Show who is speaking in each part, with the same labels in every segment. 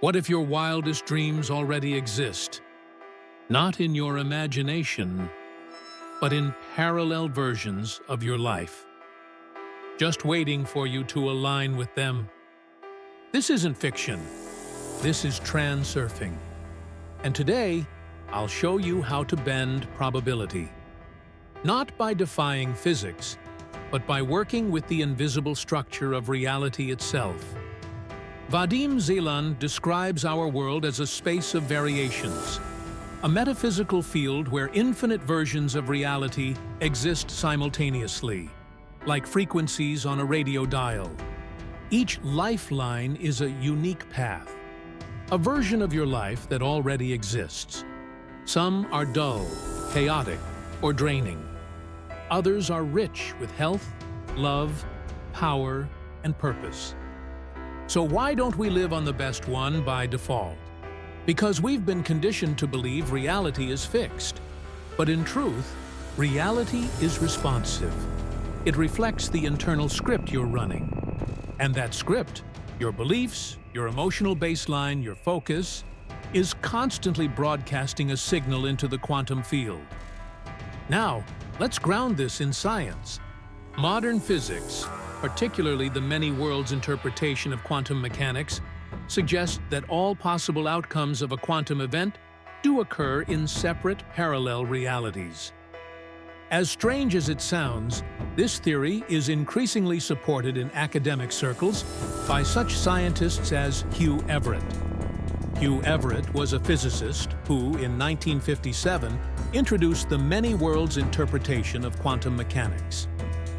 Speaker 1: What if your wildest dreams already exist? Not in your imagination, but in parallel versions of your life, just waiting for you to align with them. This isn't fiction. This is transurfing. And today, I'll show you how to bend probability. Not by defying physics, but by working with the invisible structure of reality itself. Vadim Zeland describes our world as a space of variations, a metaphysical field where infinite versions of reality exist simultaneously, like frequencies on a radio dial. Each lifeline is a unique path, a version of your life that already exists. Some are dull, chaotic, or draining. Others are rich with health, love, power, and purpose. So why don't we live on the best one by default? Because we've been conditioned to believe reality is fixed. But in truth, reality is responsive. It reflects the internal script you're running. And that script, your beliefs, your emotional baseline, your focus, is constantly broadcasting a signal into the quantum field. Now, let's ground this in science. Modern physics, particularly the many worlds interpretation of quantum mechanics, suggests that all possible outcomes of a quantum event do occur in separate parallel realities. As strange as it sounds, this theory is increasingly supported in academic circles by such scientists as Hugh Everett. Hugh Everett was a physicist who, in 1957, introduced the many worlds interpretation of quantum mechanics.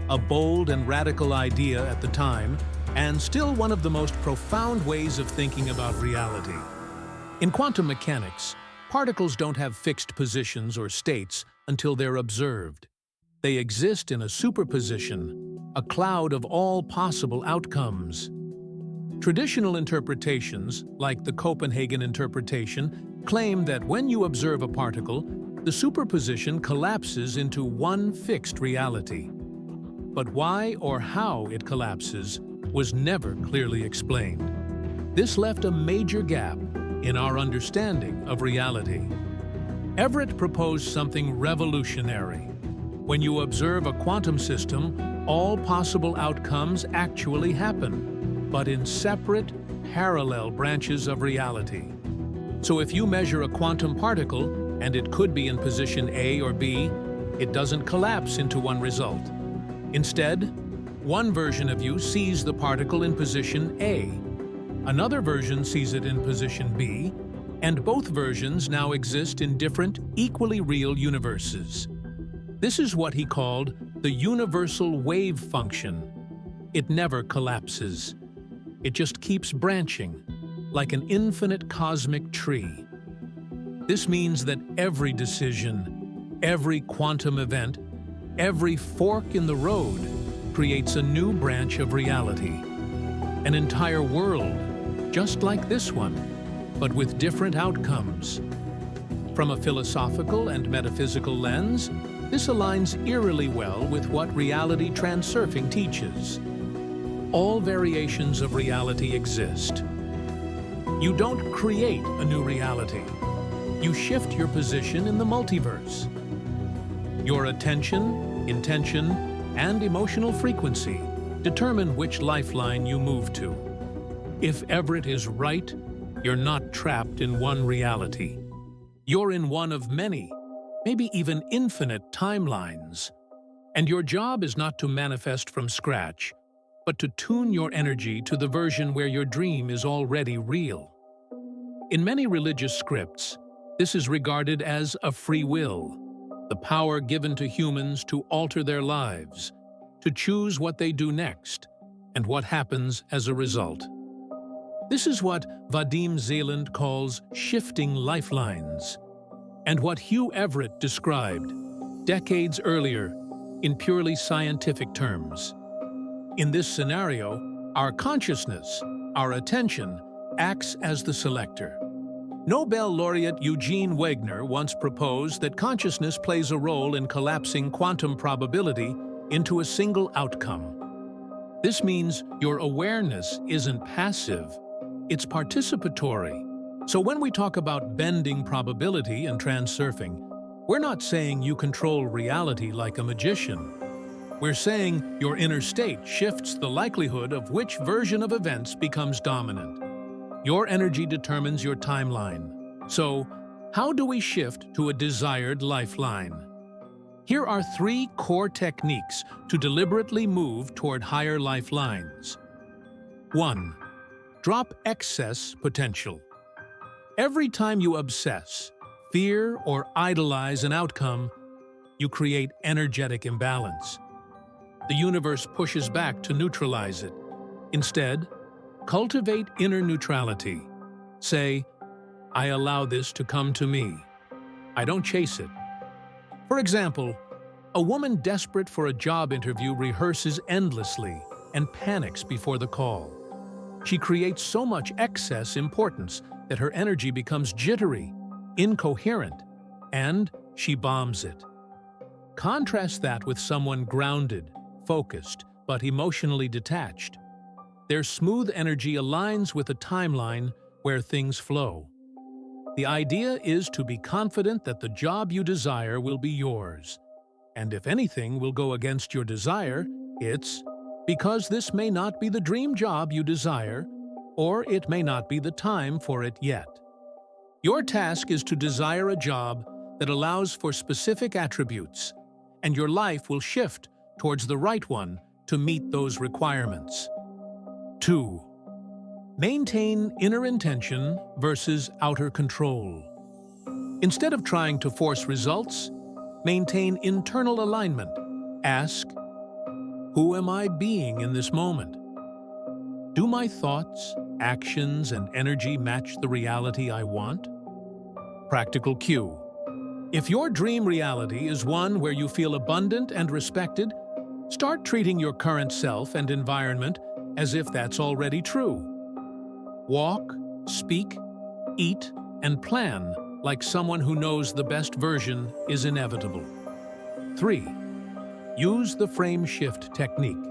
Speaker 1: A bold and radical idea at the time, and still one of the most profound ways of thinking about reality. In quantum mechanics, particles don't have fixed positions or states until they're observed. They exist in a superposition, a cloud of all possible outcomes. Traditional interpretations, like the Copenhagen interpretation, claim that when you observe a particle, the superposition collapses into one fixed reality. But why or how it collapses was never clearly explained. This left a major gap in our understanding of reality. Everett proposed something revolutionary. When you observe a quantum system, all possible outcomes actually happen, but in separate, parallel branches of reality. So if you measure a quantum particle, and it could be in position A or B, it doesn't collapse into one result. Instead, one version of you sees the particle in position A, another version sees it in position B, and both versions now exist in different, equally real universes. This is what he called the universal wave function. It never collapses. It just keeps branching, like an infinite cosmic tree. This means that every decision, every quantum event, every fork in the road creates a new branch of reality. An entire world, just like this one, but with different outcomes. From a philosophical and metaphysical lens, this aligns eerily well with what Reality Transurfing teaches. All variations of reality exist. You don't create a new reality. You shift your position in the multiverse. Your attention, intention, and emotional frequency determine which lifeline you move to. If Everett is right, you're not trapped in one reality. You're in one of many, maybe even infinite timelines. And your job is not to manifest from scratch, but to tune your energy to the version where your dream is already real. In many religious scripts, this is regarded as a free will, the power given to humans to alter their lives, to choose what they do next, and what happens as a result. This is what Vadim Zeland calls shifting lifelines, and what Hugh Everett described decades earlier in purely scientific terms. In this scenario, our consciousness, our attention, acts as the selector. Nobel laureate Eugene Wigner once proposed that consciousness plays a role in collapsing quantum probability into a single outcome. This means your awareness isn't passive, It's participatory. So when we talk about bending probability and transurfing, we're not saying you control reality like a magician. We're saying your inner state shifts the likelihood of which version of events becomes dominant. Your energy determines your timeline. So, how do we shift to a desired lifeline? Here are 3 core techniques to deliberately move toward higher lifelines. 1. Drop excess potential. Every time you obsess, fear, or idolize an outcome, you create energetic imbalance. The universe pushes back to neutralize it. Instead, cultivate inner neutrality. Say, I allow this to come to me. I don't chase it. For example, a woman desperate for a job interview rehearses endlessly and panics before the call. She creates so much excess importance that her energy becomes jittery, incoherent, and she bombs it. Contrast that with someone grounded, focused, but emotionally detached. Their smooth energy aligns with a timeline where things flow. The idea is to be confident that the job you desire will be yours. And if anything will go against your desire, it's because this may not be the dream job you desire, or it may not be the time for it yet. Your task is to desire a job that allows for specific attributes, and your life will shift towards the right one to meet those requirements. 2. Maintain inner intention versus outer control. Instead of trying to force results, maintain internal alignment. Ask, who am I being in this moment? Do my thoughts, actions, and energy match the reality I want? Practical cue. If your dream reality is one where you feel abundant and respected, start treating your current self and environment as if that's already true. Walk, speak, eat, and plan like someone who knows the best version is inevitable. 3. Use the frame shift technique.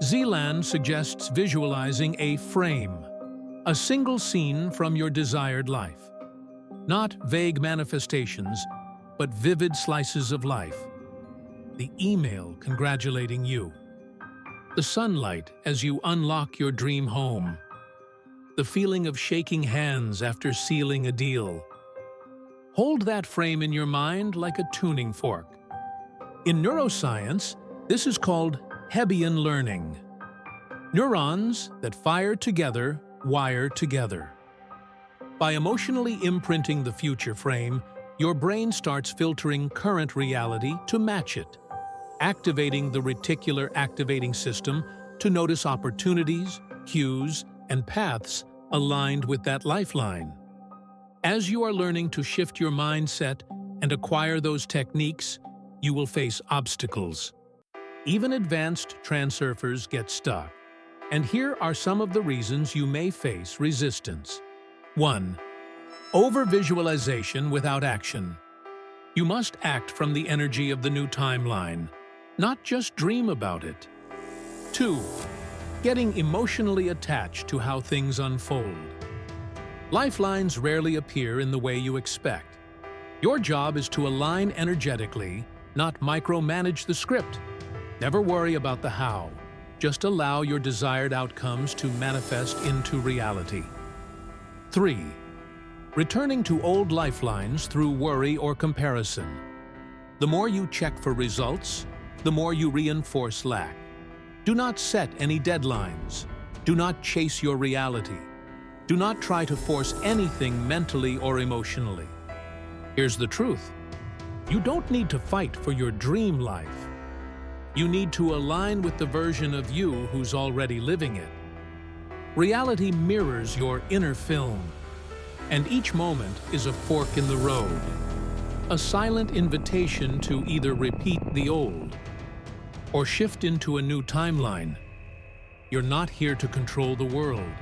Speaker 1: Zeland suggests visualizing a frame, a single scene from your desired life. Not vague manifestations, but vivid slices of life. The email congratulating you. The sunlight as you unlock your dream home. The feeling of shaking hands after sealing a deal. Hold that frame in your mind like a tuning fork. In neuroscience, this is called Hebbian learning. Neurons that fire together wire together. By emotionally imprinting the future frame, your brain starts filtering current reality to match it, activating the reticular activating system to notice opportunities, cues, and paths aligned with that lifeline. As you are learning to shift your mindset and acquire those techniques, you will face obstacles. Even advanced transurfers get stuck. And here are some of the reasons you may face resistance. 1. Over-visualization without action. You must act from the energy of the new timeline, not just dream about it. 2. Getting emotionally attached to how things unfold. Lifelines rarely appear in the way you expect. Your job is to align energetically, not micromanage the script. Never worry about the how. Just allow your desired outcomes to manifest into reality. 3. Returning to old lifelines through worry or comparison. The more you check for results, the more you reinforce lack. Do not set any deadlines. Do not chase your reality. Do not try to force anything mentally or emotionally. Here's the truth. You don't need to fight for your dream life. You need to align with the version of you who's already living it. Reality mirrors your inner film, and each moment is a fork in the road, a silent invitation to either repeat the old or shift into a new timeline. You're not here to control the world.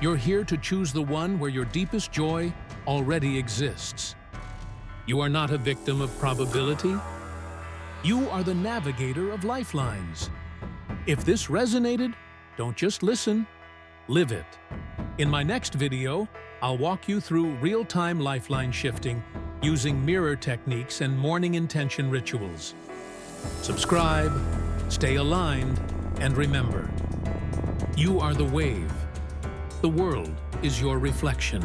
Speaker 1: You're here to choose the one where your deepest joy already exists. You are not a victim of probability. You are the navigator of lifelines. If this resonated, don't just listen, live it. In my next video, I'll walk you through real-time lifeline shifting using mirror techniques and morning intention rituals. Subscribe, stay aligned, and remember, you are the wave. The world is your reflection.